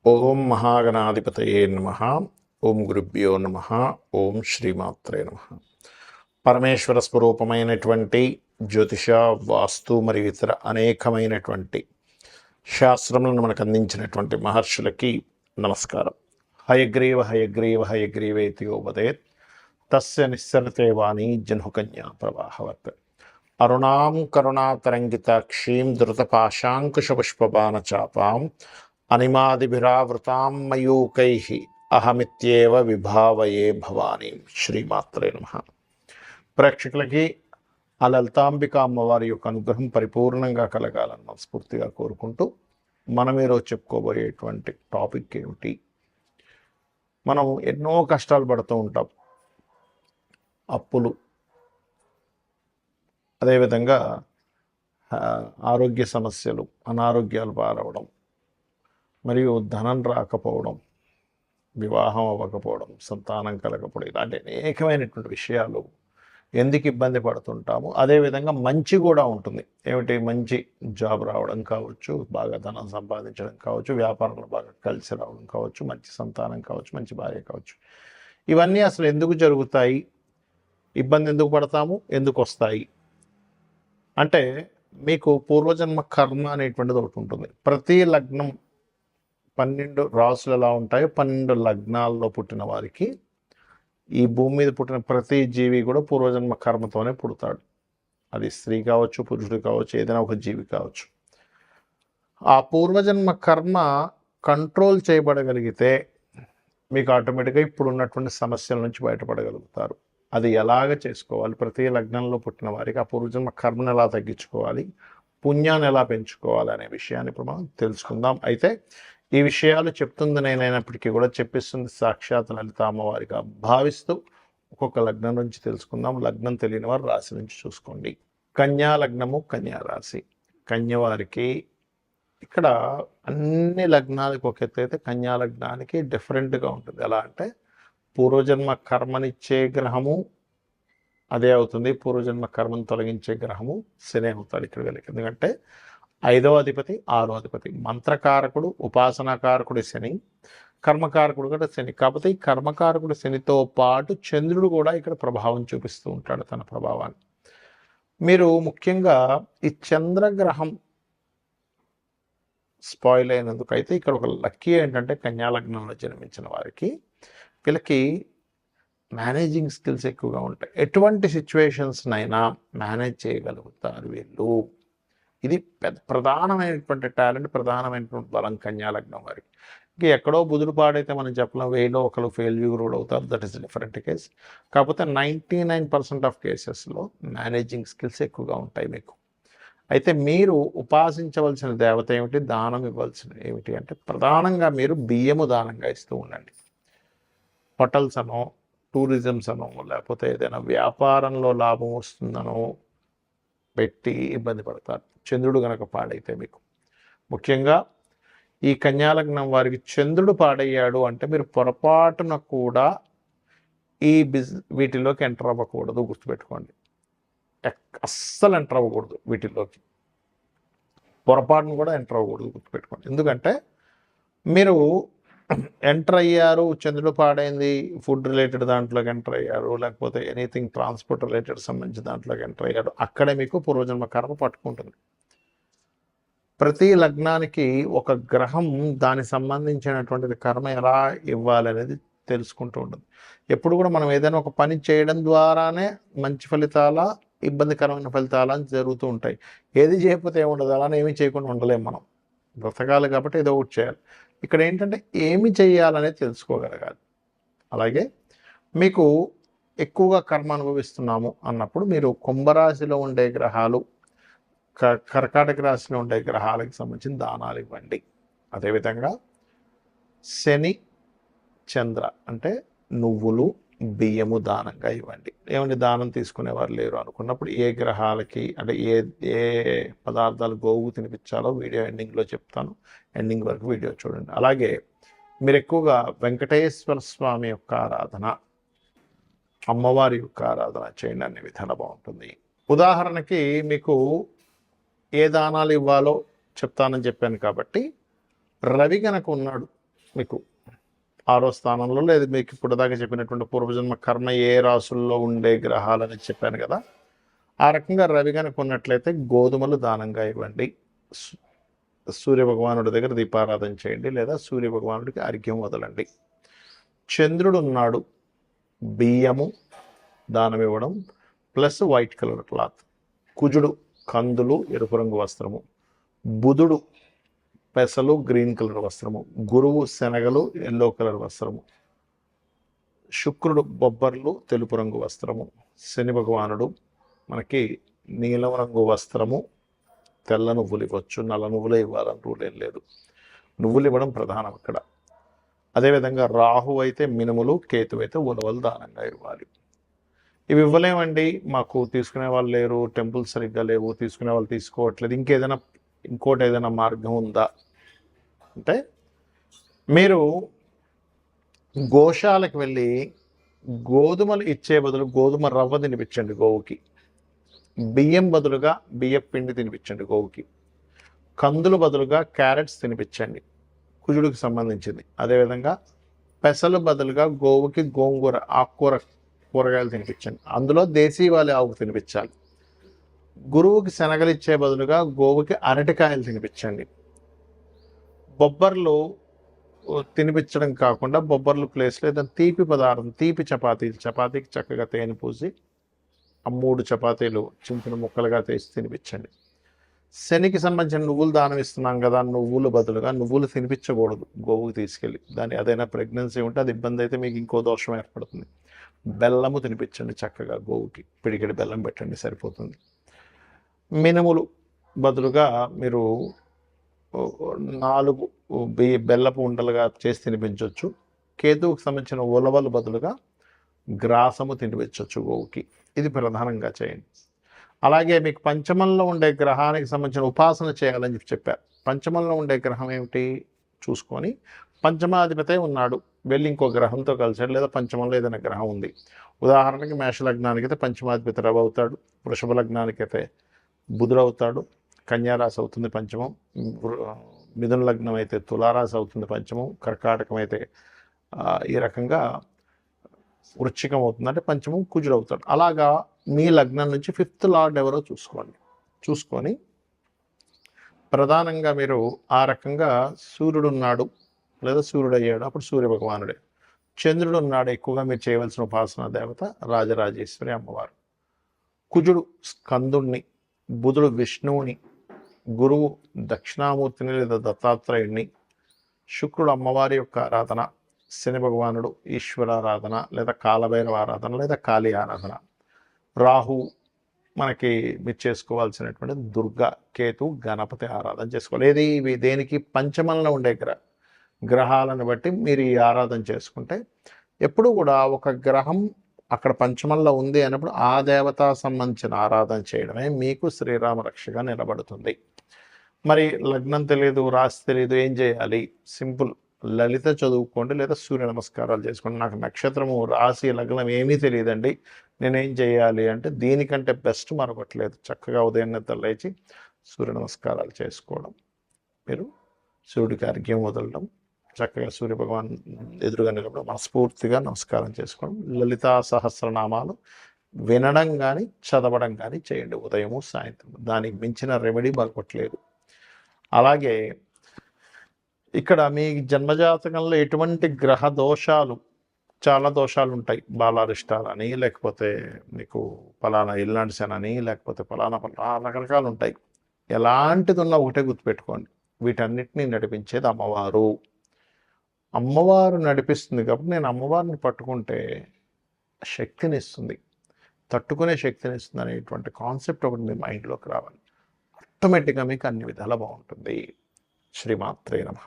ఓం మహాగణాధిపతయే నమః. ఓం గురుభ్యో నమః. ఓం శ్రీమాత్రే నమః. పరమేశ్వర స్వరూపమైనటువంటి జ్యోతిష, వాస్తు మరియు ఇతర అనేకమైనటువంటి శాస్త్రములను మనకు అందించినటువంటి మహర్షులకి నమస్కారం. హయగ్రీవ హయగ్రీవ హయగ్రీవేతి యోపదేత్ తస్య నిస్సరతే వాణి జన్హుకన్యా ప్రవాహవత్. అరుణాం కరుణాతరంగితాక్షీం ధృతపాశాంకుశపుష్పబాణచాపాం అనిమాదిభిరావృతాం మయూకైః అహమిత్యేవ విభావయే భవానీ. శ్రీమాత్రే నమః. ప్రేక్షకులకి ఆ లలితాంబిక అమ్మవారి యొక్క అనుగ్రహం పరిపూర్ణంగా కలగాలని మనస్ఫూర్తిగా కోరుకుంటూ మనం ఈరోజు చెప్పుకోబోయేటువంటి టాపిక్ ఏమిటి? మనం ఎన్నో కష్టాలు పడుతూ ఉంటాం. అప్పులు, అదేవిధంగా ఆరోగ్య సమస్యలు, అనారోగ్యాలు పారవడం, మరియు ధనం రాకపోవడం, వివాహం అవ్వకపోవడం, సంతానం కలగకపోవడం, ఇలాంటి అనేకమైనటువంటి విషయాలు ఎందుకు ఇబ్బంది పడుతుంటాము. అదేవిధంగా మంచి కూడా ఉంటుంది. ఏమిటి? మంచి జాబ్ రావడం కావచ్చు, బాగా ధనం సంపాదించడం కావచ్చు, వ్యాపారంలో బాగా కలిసి రావడం కావచ్చు, మంచి సంతానం కావచ్చు, మంచి భార్య కావచ్చు. ఇవన్నీ అసలు ఎందుకు జరుగుతాయి? ఇబ్బంది ఎందుకు పడతాము? ఎందుకు వస్తాయి అంటే, మీకు పూర్వజన్మ కర్మ అనేటువంటిది ఒకటి ఉంటుంది. ప్రతి లగ్నం 12 రాసులు ఎలా ఉంటాయో 12 లగ్నాల్లో పుట్టిన వారికి, ఈ భూమి మీద పుట్టిన ప్రతి జీవి కూడా పూర్వజన్మ కర్మతోనే పుడతాడు. అది స్త్రీ కావచ్చు, పురుషుడు కావచ్చు, ఏదైనా ఒక జీవి కావచ్చు. ఆ పూర్వజన్మ కర్మ కంట్రోల్ చేయబడగలిగితే మీకు ఆటోమేటిక్గా ఇప్పుడు ఉన్నటువంటి సమస్యల నుంచి బయటపడగలుగుతారు. అది ఎలాగ చేసుకోవాలి? ప్రతి లగ్నంలో పుట్టిన వారికి ఆ పూర్వజన్మ కర్మను ఎలా తగ్గించుకోవాలి, పుణ్యాన్ని ఎలా పెంచుకోవాలి అనే విషయాన్ని ఇప్పుడు మనం తెలుసుకుందాం. అయితే ఈ విషయాలు చెప్తుంది నేనైనప్పటికీ కూడా చెప్పిస్తుంది సాక్షాత్ లలిత అమ్మవారిగా భావిస్తూ ఒక్కొక్క లగ్నం నుంచి తెలుసుకుందాం. లగ్నం తెలియని వారు రాశి నుంచి చూసుకోండి. కన్యా లగ్నము, కన్యా రాశి. కన్య వారికి ఇక్కడ అన్ని లగ్నాలకు ఒక ఎత్తు అయితే కన్యా లగ్నానికి డిఫరెంట్గా ఉంటుంది. ఎలా అంటే, పూర్వజన్మ కర్మనిచ్చే గ్రహము అదే అవుతుంది, పూర్వజన్మ కర్మను తొలగించే గ్రహము శని అవుతాడు ఇక్కడ వెళ్ళి. ఎందుకంటే 5వ అధిపతి, 6వ అధిపతి, మంత్రకారకుడు, ఉపాసనాకారకుడు శని, కర్మకారకుడు కూడా శని. కాకపోతే ఈ కర్మకారకుడు శనితో పాటు చంద్రుడు కూడా ఇక్కడ ప్రభావం చూపిస్తూ ఉంటాడు, తన ప్రభావాన్ని. మీరు ముఖ్యంగా ఈ చంద్రగ్రహం స్పాయిల్ అయినందుకు అయితే ఇక్కడ ఒక లక్కీ ఏంటంటే, కన్యాలగ్నంలో జన్మించిన వారికి వీళ్ళకి మేనేజింగ్ స్కిల్స్ ఎక్కువగా ఉంటాయి. ఎటువంటి సిచ్యువేషన్స్నైనా మేనేజ్ చేయగలుగుతారు వీళ్ళు. ఇది ప్రధానమైనటువంటి టాలెంట్, ప్రధానమైనటువంటి బలం కన్యాలగ్నం వారికి. ఇంక ఎక్కడో బుధుడు పాడైతే మనం చెప్పలేం, 1000లో ఒకరు ఫెయిల్యూర్ కూడా అవుతారు. That is different case. కాకపోతే 99% ఆఫ్ కేసెస్లో మేనేజింగ్ స్కిల్స్ ఎక్కువగా ఉంటాయి మీకు. అయితే మీరు ఉపాసించవలసిన దేవత ఏమిటి, దానం ఇవ్వాల్సిన ఏమిటి అంటే, ప్రధానంగా మీరు బియ్యము దానంగా ఇస్తూ ఉండండి. హోటల్స్ అనో, టూరిజమ్స్ అనో, లేకపోతే ఏదైనా వ్యాపారంలో లాభం వస్తుందనో పెట్టి ఇబ్బంది పడతారు, చంద్రుడు కనుక పాడైతే మీకు. ముఖ్యంగా ఈ కన్యాలగ్నం వారికి చంద్రుడు పాడయ్యాడు అంటే మీరు పొరపాటున కూడా ఈ వీటిలోకి ఎంటర్ అవ్వకూడదు. గుర్తుపెట్టుకోండి, అస్సలు ఎంటర్ అవ్వకూడదు వీటిల్లోకి, పొరపాటును కూడా ఎంటర్ అవ్వకూడదు. గుర్తుపెట్టుకోండి. ఎందుకంటే మీరు ఎంటర్ అయ్యారు, చంద్రుడు పాడైంది, ఫుడ్ రిలేటెడ్ దాంట్లోకి ఎంటర్ అయ్యారు, లేకపోతే ఎనీథింగ్ ట్రాన్స్పోర్ట్ రిలేటెడ్ సంబంధించిన దాంట్లోకి ఎంటర్ అయ్యారు, అక్కడే మీకు పూర్వజన్మ కర్మ పట్టుకుంటుంది. ప్రతి లగ్నానికి ఒక గ్రహం దానికి సంబంధించినటువంటిది కర్మ ఎలా ఇవ్వాలనేది తెలుసుకుంటూ ఉంటుంది. ఎప్పుడు కూడా మనం ఏదైనా ఒక పని చేయడం ద్వారానే మంచి ఫలితాల, ఇబ్బందికరమైన ఫలితాల జరుగుతూ ఉంటాయి. ఏది చేయకపోతే ఏముండదు, అలానే ఏమీ చేయకుండా ఉండలేము మనం. బ్రతకాలి కాబట్టి ఏదో ఒకటి చేయాలి. ఇక్కడ ఏంటంటే ఏమి చేయాలనేది తెలుసుకోగలగాలి. అలాగే మీకు ఎక్కువగా కర్మ అనుభవిస్తున్నాము అన్నప్పుడు మీరు కుంభరాశిలో ఉండే గ్రహాలు, కర్కాటక రాశిలో ఉండే గ్రహాలకు సంబంధించిన దానాలు ఇవ్వండి. అదేవిధంగా శని, చంద్ర అంటే నువ్వులు, బియ్యము దానంగా ఇవ్వండి. ఏమంటే దానం తీసుకునేవారు లేరు అనుకున్నప్పుడు ఏ గ్రహాలకి అంటే ఏ పదార్థాలు గోవు తినిపించాలో వీడియో ఎండింగ్లో చెప్తాను. ఎండింగ్ వరకు వీడియో చూడండి. అలాగే మీరు ఎక్కువగా వెంకటేశ్వర స్వామి యొక్క ఆరాధన, అమ్మవారి యొక్క ఆరాధన చేయండి. అన్ని విధాలు బాగుంటుంది. ఉదాహరణకి మీకు ఏ దానాలు ఇవ్వాలో చెప్తానని చెప్పాను కాబట్టి, రవి కనుక ఉన్నాడు మీకు 6వ స్థానంలో, లేదు మీకు ఇప్పుడు దాకా చెప్పినటువంటి పూర్వజన్మ కర్మ ఏ రాసుల్లో ఉండే గ్రహాలని చెప్పాను కదా, ఆ రకంగా రవి కనుక ఉన్నట్లయితే గోధుమలు దానంగా ఇవ్వండి, సూర్య భగవానుడి దగ్గర దీపారాధన చేయండి, లేదా సూర్య భగవానుడికి అర్ఘ్యం వదలండి. చంద్రుడు ఉన్నాడు, బియ్యము దానం ఇవ్వడం ప్లస్ వైట్ కలర్ క్లాత్. కుజుడు కందులు ఎరుపు రంగు వస్త్రము, బుధుడు పెసలు గ్రీన్ కలర్ వస్త్రము, గురువు శనగలు ఎల్లో కలర్ వస్త్రము, శుక్రుడు బొబ్బర్లు తెలుపు రంగు వస్త్రము, శని భగవానుడు మనకి నీలం రంగు వస్త్రము, తెల్ల నువ్వులు ఇవ్వచ్చు, నల్ల నువ్వులే ఇవ్వాలని రూల్ ఏం లేదు, నువ్వులు ఇవ్వడం ప్రధానం ఇక్కడ. అదేవిధంగా రాహు అయితే మినుములు, కేతు అయితే ఉలవలు దానంగా ఇవ్వాలి. ఇవి ఇవ్వలేమండి, మాకు తీసుకునే వాళ్ళు లేరు, టెంపుల్స్ సరిగ్గా లేవు, తీసుకునే వాళ్ళు తీసుకోవట్లేదు, ఇంకోటి ఏదైనా మార్గం ఉందా అంటే, మీరు గోశాలకు వెళ్ళి గోధుమలు ఇచ్చే బదులు గోధుమ రవ్వ తినిపించండి గోవుకి, బియ్యం బదులుగా బియ్యం పిండి తినిపించండి గోవుకి, కందులు బదులుగా క్యారెట్స్ తినిపించండి, కుజుడికి సంబంధించింది. అదేవిధంగా పెసలు బదులుగా గోవుకి గోంగూర కూరగాయలు తినిపించండి, అందులో దేశీవాళీ ఆవుకు తినిపించాలి. గురువుకి శనగలు ఇచ్చే బదులుగా గోవుకి అరటికాయలు తినిపించండి. బొబ్బర్లు తినిపించడం కాకుండా బొబ్బర్లు ప్లేస్లో ఏదైనా తీపి పదార్థం, తీపి చపాతీకి చక్కగా తేనె పూసి ఆ 3 చపాతీలు చిన్న ముక్కలుగా తీసి తినిపించండి. శనికి సంబంధించిన నువ్వులు దానం ఇస్తున్నాం కదా, నువ్వులు బదులుగా నువ్వులు తినిపించకూడదు గోవుకి తీసుకెళ్ళి, అదైనా ప్రెగ్నెన్సీ ఉంటే అది ఇబ్బంది అయితే మీకు ఇంకో దోషం ఏర్పడుతుంది. బెల్లము తినిపించండి చక్కగా గోవుకి, పిడికెడి బెల్లం పెట్టండి సరిపోతుంది. మినుములు బదులుగా మీరు 4 బెల్లపు ఉండలుగా చేసి తినిపించవచ్చు. కేతువుకు సంబంధించిన ఉలవలు బదులుగా గ్రాసము తినిపించవచ్చు గోవుకి. ఇది ప్రధానంగా చేయండి. అలాగే మీకు పంచమంలో ఉండే గ్రహానికి సంబంధించిన ఉపాసన చేయాలని చెప్పారు. పంచమంలో ఉండే గ్రహం ఏమిటి చూసుకొని, పంచమాధిపతే ఉన్నాడు, వెళ్ళి ఇంకో గ్రహంతో కలిసాడు, లేదా పంచమంలో ఏదైనా గ్రహం ఉంది. ఉదాహరణకి మేషలగ్నానికి అయితే పంచమాధిపతి రవి అవుతాడు, వృషభ లగ్నానికి అయితే బుధుడు అవుతాడు, కన్యారాశి అవుతుంది పంచమం, మిథున లగ్నం అయితే తులారాశి అవుతుంది పంచమం, కర్కాటకం అయితే ఈ రకంగా వృశ్చికం అవుతుంది, అంటే పంచమం కుజుడు అవుతాడు. అలాగా మీ లగ్నం నుంచి 5th లార్డ్ ఎవరో చూసుకొని ప్రధానంగా మీరు ఆ రకంగా సూర్యుడు ఉన్నాడు లేదా సూర్యుడు అయ్యాడు, అప్పుడు సూర్య భగవానుడే. చంద్రుడు ఉన్నాడు, ఎక్కువగా మీరు చేయవలసిన ఉపాసన దేవత రాజరాజేశ్వరి అమ్మవారు. కుజుడు స్కందుణ్ణి, బుధుడు విష్ణువుని, గురువు దక్షిణామూర్తిని లేదా దత్తాత్రేయుణ్ణి, శుక్రుడు అమ్మవారి యొక్క ఆరాధన, శని భగవానుడు ఈశ్వరారాధన లేదా కాలభైరవ ఆరాధన లేదా కాళీ ఆరాధన, రాహు మనకి మీరు చేసుకోవాల్సినటువంటి దుర్గా, కేతు, గణపతి ఆరాధన చేసుకోవాలి. ఇవి దేనికి పంచమంలో ఉండే గ్రహాలను బట్టి మీరు ఈ ఆరాధన చేసుకుంటే, ఎప్పుడు కూడా ఒక గ్రహం అక్కడ పంచమంలో ఉంది అన్నప్పుడు ఆ దేవత సంబంధించిన ఆరాధన చేయడమే మీకు శ్రీరామ రక్షగా నిలబడుతుంది. మరి లగ్నం తెలియదు, రాశి తెలియదు, ఏం చేయాలి? సింపుల్, లలిత చదువుకోండి లేదా సూర్య నమస్కారాలు చేసుకోండి. నాకు నక్షత్రము, రాశి, లగ్నం ఏమీ తెలియదండి, నేనేం చేయాలి అంటే, దీనికంటే బెస్ట్ మరొకట్లేదు. చక్కగా ఉదయం నిద్ర లేచి సూర్య నమస్కారాలు చేసుకోవడం, మీరు సూర్యుడికి అర్ఘ్యం వదలడం, చక్కగా సూర్య భగవాన్ ఎదురుగా నిలబడి మనస్ఫూర్తిగా నమస్కారం చేసుకోవడం, లలితా సహస్రనామాలు వినడం కానీ చదవడం కానీ చేయండి ఉదయము సాయంత్రం. దానికి మించిన రెమెడీ మరొకట్లేదు. అలాగే ఇక్కడ మీ జన్మజాతకంలో ఎటువంటి గ్రహ దోషాలు, చాలా దోషాలు ఉంటాయి. బాలారిష్టాలని, లేకపోతే మీకు ఫలానా ఇల్లాంటిసన్ అని, లేకపోతే ఫలానా రకరకాలు ఉంటాయి. ఎలాంటిది ఉన్నా ఒకటే గుర్తుపెట్టుకోండి, వీటన్నిటినీ నడిపించేది అమ్మవారు. అమ్మవారు నడిపిస్తుంది కాబట్టి నేను అమ్మవారిని పట్టుకుంటే శక్తిని ఇస్తుంది, తట్టుకునే శక్తిని ఇస్తుంది అనేటువంటి కాన్సెప్ట్ ఒకటి మీ మైండ్లోకి రావాలి. ఆటోమేటిక్గా మీకు అన్ని విధాలా బాగుంటుంది. శ్రీమాత్రే నమః.